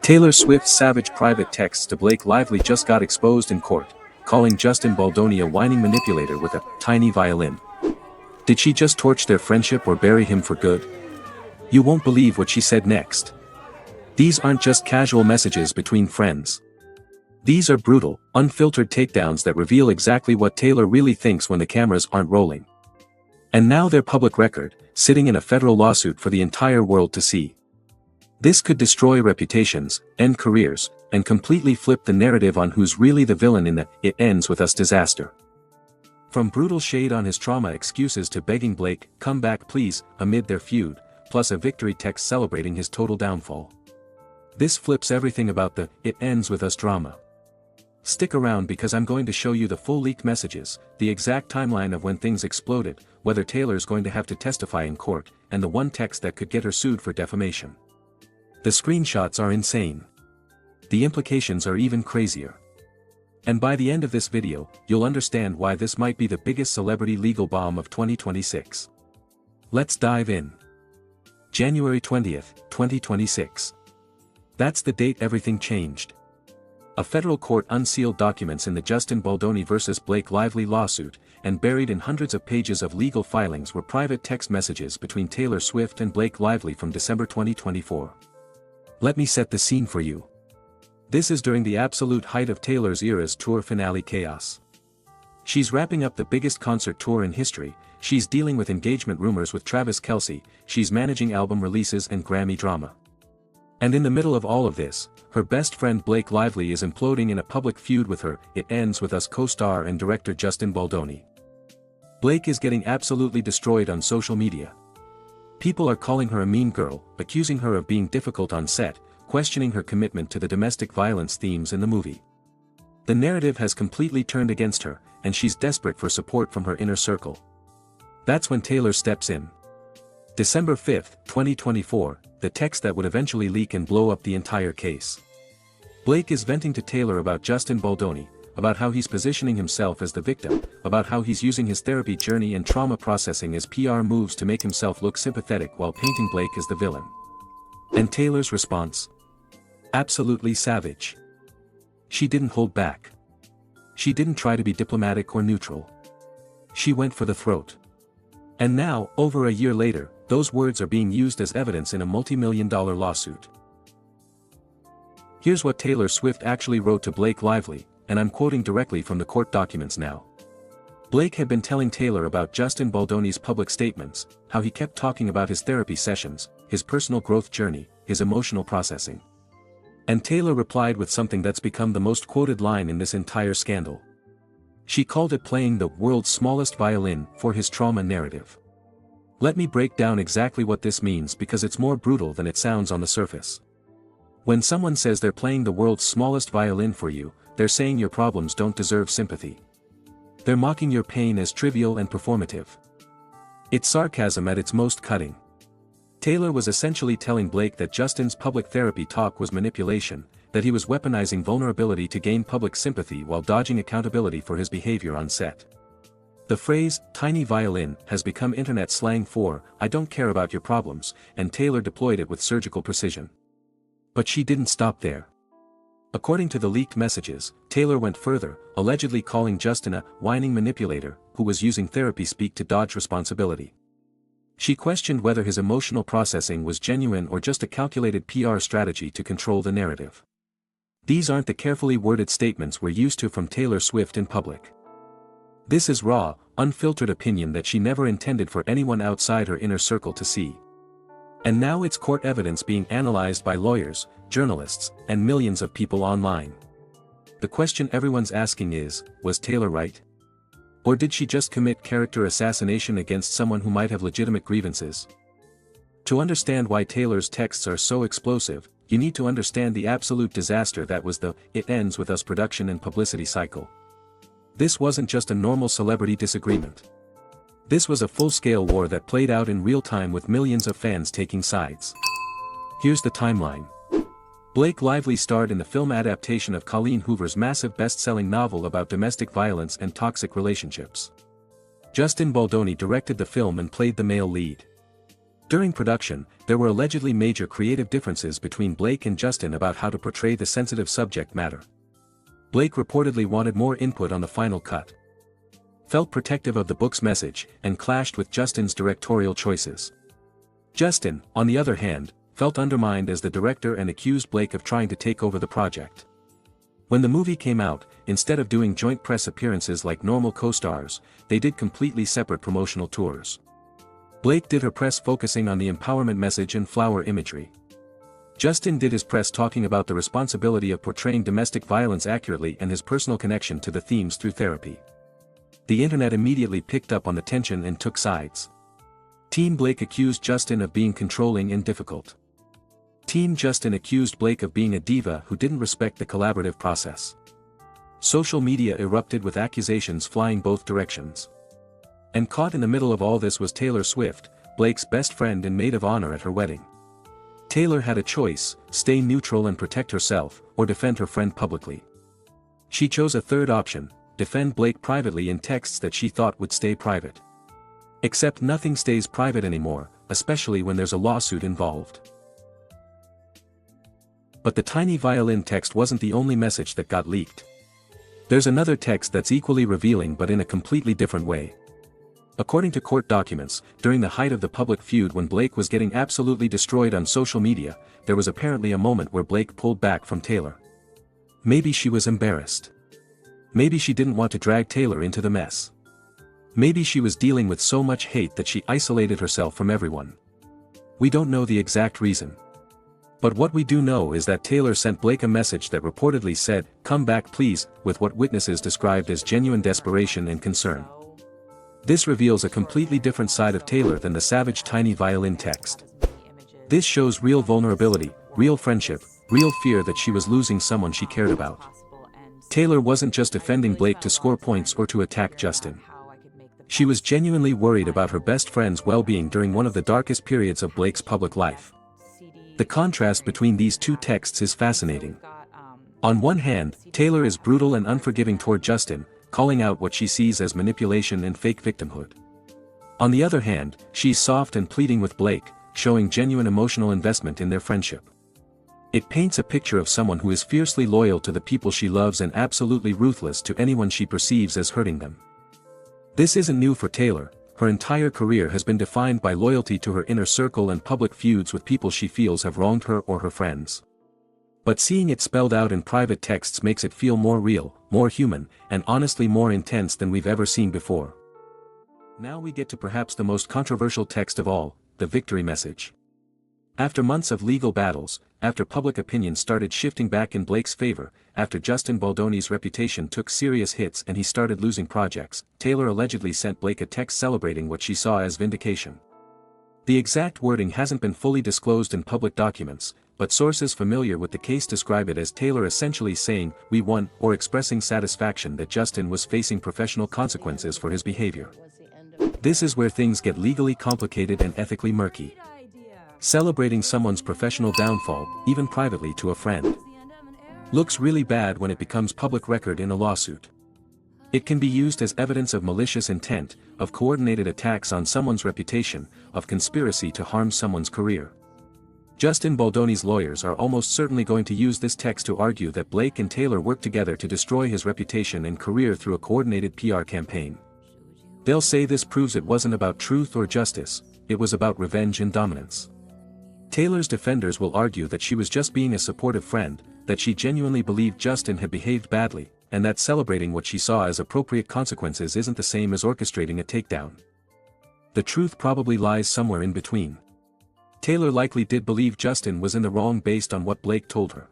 Taylor Swift's savage private texts to Blake Lively just got exposed in court, calling Justin Baldoni a whining manipulator with a tiny violin. Did she just torch their friendship or bury him for good? You won't believe what she said next. These aren't just casual messages between friends. These are brutal, unfiltered takedowns that reveal exactly what Taylor really thinks when the cameras aren't rolling. And now they're public record, sitting in a federal lawsuit for the entire world to see. This could destroy reputations, end careers, and completely flip the narrative on who's really the villain in the "it ends with us" disaster. From brutal shade on his trauma excuses to begging Blake, "come back please," amid their feud, plus a victory text celebrating his total downfall. This flips everything about the "it ends with us" drama. Stick around because I'm going to show you the full leaked messages, the exact timeline of when things exploded, whether Taylor's going to have to testify in court, and the one text that could get her sued for defamation. The screenshots are insane. The implications are even crazier. And by the end of this video, you'll understand why this might be the biggest celebrity legal bomb of 2026. Let's dive in. January 20th, 2026. That's the date everything changed. A federal court unsealed documents in the Justin Baldoni vs. Blake Lively lawsuit, and buried in hundreds of pages of legal filings were private text messages between Taylor Swift and Blake Lively from December 2024. Let me set the scene for you. This is during the absolute height of Taylor's era's tour finale chaos. She's wrapping up the biggest concert tour in history, she's dealing with engagement rumors with Travis Kelce, she's managing album releases and Grammy drama. And in the middle of all of this, her best friend Blake Lively is imploding in a public feud with her "It Ends With Us" co-star and director Justin Baldoni. Blake is getting absolutely destroyed on social media. People are calling her a mean girl, accusing her of being difficult on set, questioning her commitment to the domestic violence themes in the movie. The narrative has completely turned against her, and she's desperate for support from her inner circle. That's when Taylor steps in. December 5th, 2024, the text that would eventually leak and blow up the entire case. Blake is venting to Taylor about Justin Baldoni, about how he's positioning himself as the victim, about how he's using his therapy journey and trauma processing as PR moves to make himself look sympathetic while painting Blake as the villain. And Taylor's response? Absolutely savage. She didn't hold back. She didn't try to be diplomatic or neutral. She went for the throat. And now, over a year later, those words are being used as evidence in a multi-million-dollar lawsuit. Here's what Taylor Swift actually wrote to Blake Lively, and I'm quoting directly from the court documents now. Blake had been telling Taylor about Justin Baldoni's public statements, how he kept talking about his therapy sessions, his personal growth journey, his emotional processing. And Taylor replied with something that's become the most quoted line in this entire scandal. She called it playing the world's smallest violin for his trauma narrative. Let me break down exactly what this means because it's more brutal than it sounds on the surface. When someone says they're playing the world's smallest violin for you, they're saying your problems don't deserve sympathy. They're mocking your pain as trivial and performative. It's sarcasm at its most cutting. Taylor was essentially telling Blake that Justin's public therapy talk was manipulation, that he was weaponizing vulnerability to gain public sympathy while dodging accountability for his behavior on set. The phrase, "tiny violin," has become internet slang for, "I don't care about your problems," and Taylor deployed it with surgical precision. But she didn't stop there. According to the leaked messages, Taylor went further, allegedly calling Justin a whining manipulator who was using therapy speak to dodge responsibility. She questioned whether his emotional processing was genuine or just a calculated PR strategy to control the narrative. These aren't the carefully worded statements we're used to from Taylor Swift in public. This is raw, unfiltered opinion that she never intended for anyone outside her inner circle to see. And now it's court evidence being analyzed by lawyers, journalists, and millions of people online. The question everyone's asking is, was Taylor right? Or did she just commit character assassination against someone who might have legitimate grievances? To understand why Taylor's texts are so explosive, you need to understand the absolute disaster that was the "It Ends With Us" production and publicity cycle. This wasn't just a normal celebrity disagreement. This was a full-scale war that played out in real time with millions of fans taking sides. Here's the timeline. Blake Lively starred in the film adaptation of Colleen Hoover's massive best-selling novel about domestic violence and toxic relationships. Justin Baldoni directed the film and played the male lead. During production, there were allegedly major creative differences between Blake and Justin about how to portray the sensitive subject matter. Blake reportedly wanted more input on the final cut, felt protective of the book's message, and clashed with Justin's directorial choices. Justin, on the other hand, felt undermined as the director and accused Blake of trying to take over the project. When the movie came out, instead of doing joint press appearances like normal co-stars, they did completely separate promotional tours. Blake did her press focusing on the empowerment message and flower imagery. Justin did his press talking about the responsibility of portraying domestic violence accurately and his personal connection to the themes through therapy. The internet immediately picked up on the tension and took sides. Team Blake accused Justin of being controlling and difficult. Team Justin accused Blake of being a diva who didn't respect the collaborative process. Social media erupted with accusations flying both directions. And caught in the middle of all this was Taylor Swift, Blake's best friend and maid of honor at her wedding. Taylor had a choice: stay neutral and protect herself, or defend her friend publicly. She chose a third option: defend Blake privately in texts that she thought would stay private. Except nothing stays private anymore, especially when there's a lawsuit involved. But the tiny violin text wasn't the only message that got leaked. There's another text that's equally revealing but in a completely different way. According to court documents, during the height of the public feud when Blake was getting absolutely destroyed on social media, there was apparently a moment where Blake pulled back from Taylor. Maybe she was embarrassed. Maybe she didn't want to drag Taylor into the mess. Maybe she was dealing with so much hate that she isolated herself from everyone. We don't know the exact reason. But what we do know is that Taylor sent Blake a message that reportedly said, "Come back please," with what witnesses described as genuine desperation and concern. This reveals a completely different side of Taylor than the savage tiny violin text. This shows real vulnerability, real friendship, real fear that she was losing someone she cared about. Taylor wasn't just defending Blake to score points or to attack Justin. She was genuinely worried about her best friend's well-being during one of the darkest periods of Blake's public life. The contrast between these two texts is fascinating. On one hand, Taylor is brutal and unforgiving toward Justin, calling out what she sees as manipulation and fake victimhood. On the other hand, she's soft and pleading with Blake, showing genuine emotional investment in their friendship. It paints a picture of someone who is fiercely loyal to the people she loves and absolutely ruthless to anyone she perceives as hurting them. This isn't new for Taylor. Her entire career has been defined by loyalty to her inner circle and public feuds with people she feels have wronged her or her friends. But seeing it spelled out in private texts makes it feel more real, more human, and honestly more intense than we've ever seen before. Now we get to perhaps the most controversial text of all, the victory message. After months of legal battles, after public opinion started shifting back in Blake's favor, after Justin Baldoni's reputation took serious hits and he started losing projects, Taylor allegedly sent Blake a text celebrating what she saw as vindication. The exact wording hasn't been fully disclosed in public documents, but sources familiar with the case describe it as Taylor essentially saying, "We won," or expressing satisfaction that Justin was facing professional consequences for his behavior. This is where things get legally complicated and ethically murky. Celebrating someone's professional downfall, even privately to a friend, looks really bad when it becomes public record in a lawsuit. It can be used as evidence of malicious intent, of coordinated attacks on someone's reputation, of conspiracy to harm someone's career. Justin Baldoni's lawyers are almost certainly going to use this text to argue that Blake and Taylor worked together to destroy his reputation and career through a coordinated PR campaign. They'll say this proves it wasn't about truth or justice, it was about revenge and dominance. Taylor's defenders will argue that she was just being a supportive friend, that she genuinely believed Justin had behaved badly, and that celebrating what she saw as appropriate consequences isn't the same as orchestrating a takedown. The truth probably lies somewhere in between. Taylor likely did believe Justin was in the wrong based on what Blake told her.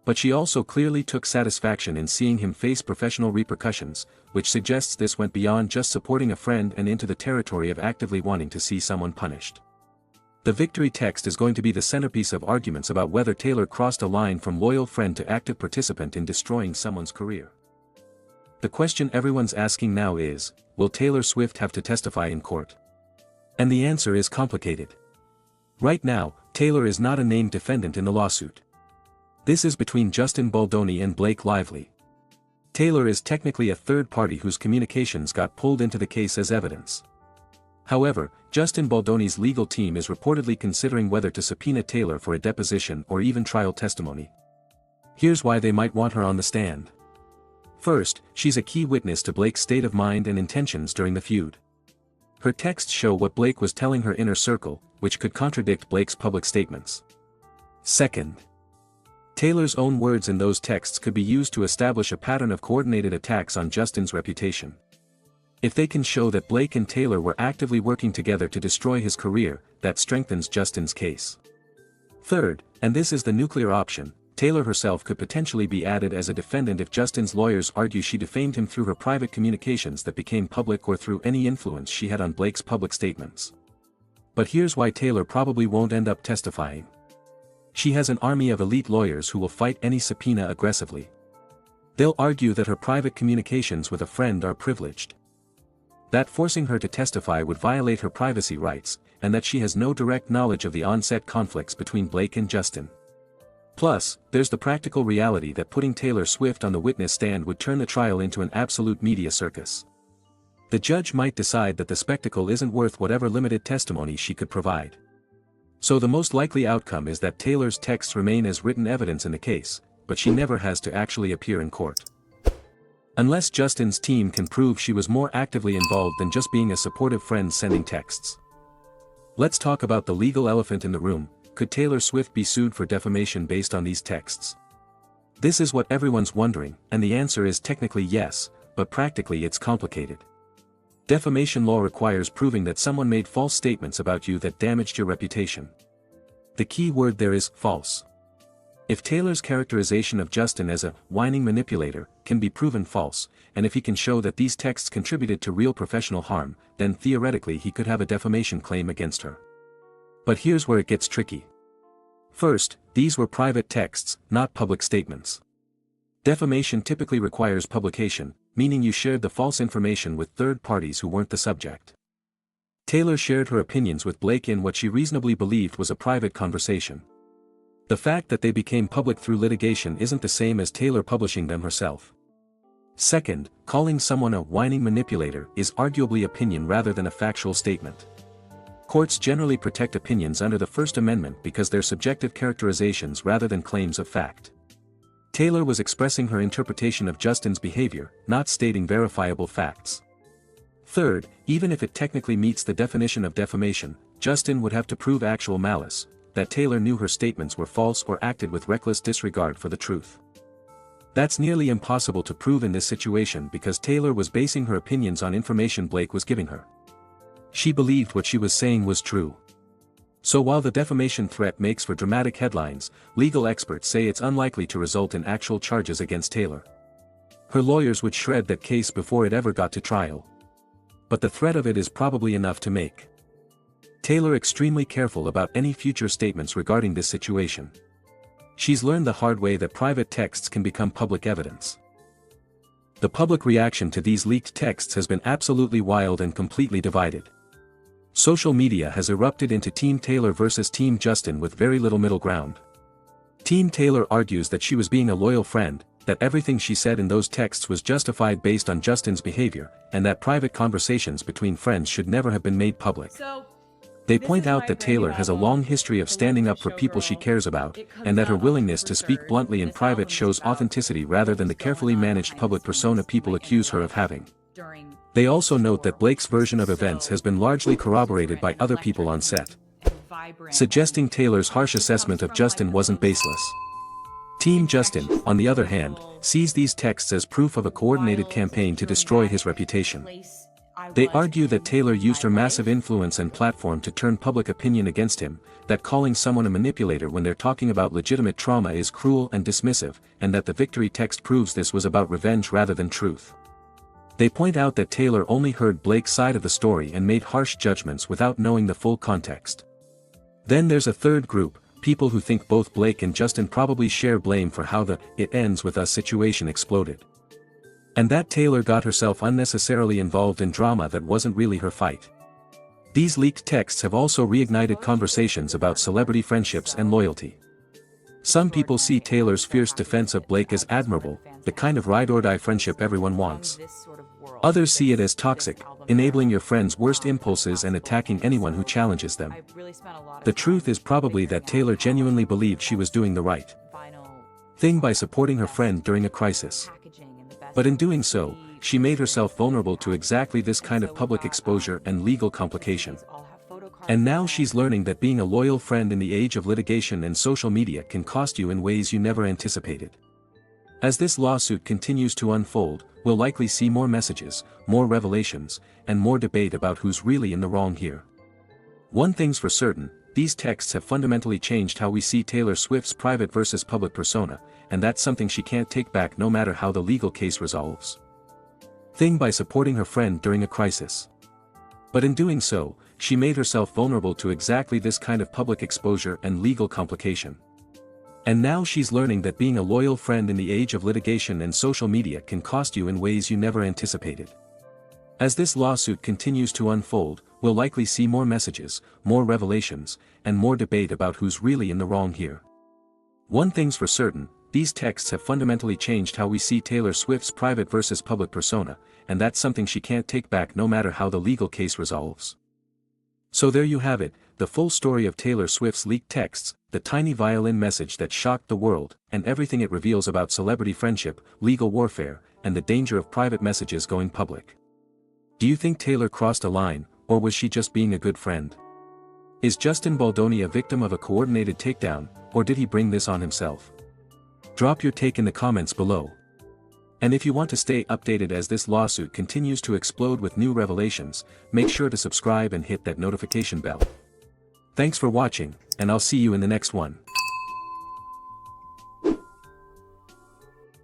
But she also clearly took satisfaction in seeing him face professional repercussions, which suggests this went beyond just supporting a friend and into the territory of actively wanting to see someone punished. The victory text is going to be the centerpiece of arguments about whether Taylor crossed a line from loyal friend to active participant in destroying someone's career. The question everyone's asking now is, will Taylor Swift have to testify in court? And the answer is complicated. Right now, Taylor is not a named defendant in the lawsuit. This is between Justin Baldoni and Blake Lively. Taylor is technically a third party whose communications got pulled into the case as evidence. However, Justin Baldoni's legal team is reportedly considering whether to subpoena Taylor for a deposition or even trial testimony. Here's why they might want her on the stand. First, she's a key witness to Blake's state of mind and intentions during the feud. Her texts show what Blake was telling her inner circle, which could contradict Blake's public statements. Second, Taylor's own words in those texts could be used to establish a pattern of coordinated attacks on Justin's reputation. If they can show that Blake and Taylor were actively working together to destroy his career, that strengthens Justin's case. Third, and this is the nuclear option, Taylor herself could potentially be added as a defendant if Justin's lawyers argue she defamed him through her private communications that became public or through any influence she had on Blake's public statements. But here's why Taylor probably won't end up testifying. She has an army of elite lawyers who will fight any subpoena aggressively. They'll argue that her private communications with a friend are privileged. That forcing her to testify would violate her privacy rights, and that she has no direct knowledge of the on-set conflicts between Blake and Justin. Plus, there's the practical reality that putting Taylor Swift on the witness stand would turn the trial into an absolute media circus. The judge might decide that the spectacle isn't worth whatever limited testimony she could provide. So the most likely outcome is that Taylor's texts remain as written evidence in the case, but she never has to actually appear in court. Unless Justin's team can prove she was more actively involved than just being a supportive friend sending texts. Let's talk about the legal elephant in the room. Could Taylor Swift be sued for defamation based on these texts? This is what everyone's wondering, and the answer is technically yes, but practically it's complicated. Defamation law requires proving that someone made false statements about you that damaged your reputation. The key word there is false. If Taylor's characterization of Justin as a whining manipulator can be proven false, and if he can show that these texts contributed to real professional harm, then theoretically he could have a defamation claim against her. But here's where it gets tricky. First, these were private texts, not public statements. Defamation typically requires publication, meaning you shared the false information with third parties who weren't the subject. Taylor shared her opinions with Blake in what she reasonably believed was a private conversation. The fact that they became public through litigation isn't the same as Taylor publishing them herself. Second, calling someone a whining manipulator is arguably opinion rather than a factual statement. Courts generally protect opinions under the First Amendment because they're subjective characterizations rather than claims of fact. Taylor was expressing her interpretation of Justin's behavior, not stating verifiable facts. Third, even if it technically meets the definition of defamation, Justin would have to prove actual malice, that Taylor knew her statements were false or acted with reckless disregard for the truth. That's nearly impossible to prove in this situation because Taylor was basing her opinions on information Blake was giving her. She believed what she was saying was true. So while the defamation threat makes for dramatic headlines, legal experts say it's unlikely to result in actual charges against Taylor. Her lawyers would shred that case before it ever got to trial. But the threat of it is probably enough to make Taylor extremely careful about any future statements regarding this situation. She's learned the hard way that private texts can become public evidence. The public reaction to these leaked texts has been absolutely wild and completely divided. Social media has erupted into Team Taylor versus Team Justin with very little middle ground. Team Taylor argues that she was being a loyal friend, that everything she said in those texts was justified based on Justin's behavior, and that private conversations between friends should never have been made public. They point out that Taylor has a long history of standing up for people she cares about, and that her willingness to speak bluntly in private shows authenticity rather than the carefully managed public persona people accuse her of having. They also note that Blake's version of events has been largely corroborated by other people on set, suggesting Taylor's harsh assessment of Justin wasn't baseless. Team Justin, on the other hand, sees these texts as proof of a coordinated campaign to destroy his reputation. They argue that Taylor used her massive influence and platform to turn public opinion against him, that calling someone a manipulator when they're talking about legitimate trauma is cruel and dismissive, and that the victory text proves this was about revenge rather than truth. They point out that Taylor only heard Blake's side of the story and made harsh judgments without knowing the full context. Then there's a third group, people who think both Blake and Justin probably share blame for how the "it ends with us" situation exploded. And that Taylor got herself unnecessarily involved in drama that wasn't really her fight. These leaked texts have also reignited conversations about celebrity friendships and loyalty. Some people see Taylor's fierce defense of Blake as admirable, the kind of ride-or-die friendship everyone wants. Others see it as toxic, enabling your friend's worst impulses and attacking anyone who challenges them. The truth is probably that Taylor genuinely believed she was doing the right thing by supporting her friend during a crisis. But in doing so, she made herself vulnerable to exactly this kind of public exposure and legal complication. And now she's learning that being a loyal friend in the age of litigation and social media can cost you in ways you never anticipated. As this lawsuit continues to unfold, we'll likely see more messages, more revelations, and more debate about who's really in the wrong here. One thing's for certain, these texts have fundamentally changed how we see Taylor Swift's private versus public persona, and that's something she can't take back no matter how the legal case resolves. Thing by supporting her friend during a crisis. But in doing so, she made herself vulnerable to exactly this kind of public exposure and legal complication. And now she's learning that being a loyal friend in the age of litigation and social media can cost you in ways you never anticipated. As this lawsuit continues to unfold, we'll likely see more messages, more revelations, and more debate about who's really in the wrong here. One thing's for certain, these texts have fundamentally changed how we see Taylor Swift's private versus public persona, and that's something she can't take back no matter how the legal case resolves. So there you have it, the full story of Taylor Swift's leaked texts, the tiny violin message that shocked the world, and everything it reveals about celebrity friendship, legal warfare, and the danger of private messages going public. Do you think Taylor crossed a line, or was she just being a good friend? Is Justin Baldoni a victim of a coordinated takedown, or did he bring this on himself? Drop your take in the comments below. And if you want to stay updated as this lawsuit continues to explode with new revelations, make sure to subscribe and hit that notification bell. Thanks for watching, and I'll see you in the next one.